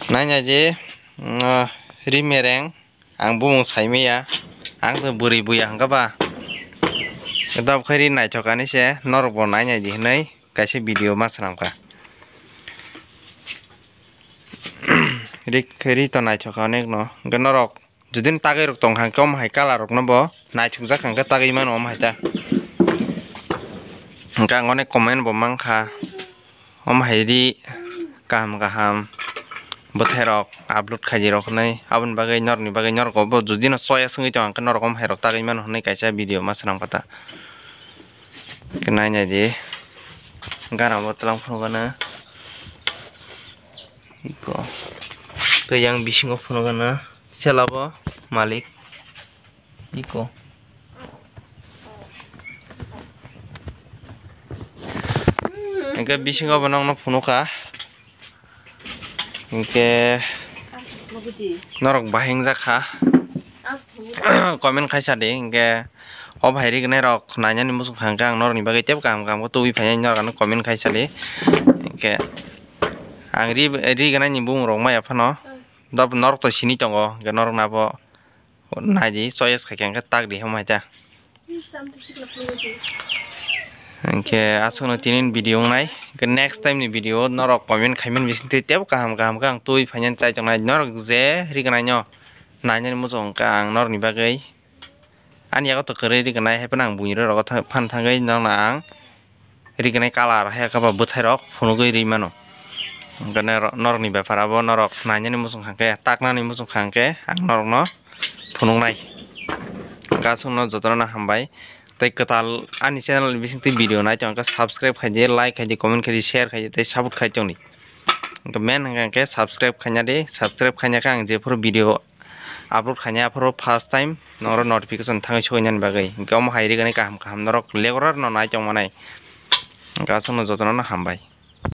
Nanya je rimereng ang bumung saimia ang to buri buya hangga ba dab khari nai chokani se norok bo nanya je hnai kaise video masram ka rik khari to nai chokani no ga norok judin tagai rok tong hang kom hai kala rok no bo nai chukjak hangka tagai man om hai ta hangka ngone comment bo mangkha om hai ri kaham kaham botherok upload khairok nai abon bagai norni bagai norko bo judino soya sungui tong angka norok om hairok tagai man honai kaisa video masram kata kenanya je gara botlang phogana iko to yang bisingo phogana selabo malik iko engka bisingo bonong no phunuka engke norok bahing jakha comment khaisa de engke o bhairi gnai rok nanya ni musuk hangka ang norni bagai tep kam kam ko tuwi phai nor kan comment khaisa de engke ang ri gnai ni bung rok maya phano dab norok to sini tongo ge norok nabo naji choice khakyang ka tak di homai ta engke asukno tinin video nai ke next time ni video norok comment khaimen bisinte tep kaham kaham kang tuwi phainan chai jongnai norok je ri gnai nyo nanya ni musuk kang norni bagai ani yago to kare ri gnai he panang buini ro phan thangai nang ang ri gnai color he ka ba bthai rok phunugui ri mano gane norok ni befar abo norok nanya ni musuk hangke takna ni musuk hangke ang norok no phunungnai gasungno jotona hambai tei ketal ani channel bisingti video nai tong ka subscribe khaije like khaije comment khaije share khaije tei support khai tongni men hangke subscribe khanya de subscribe khanya ka ang je for video upload khanya for first time noro notification thangai soinyan bagai gam hairi gane kaham kaham norok legorar no nai tong manai gasungno jotona hambai।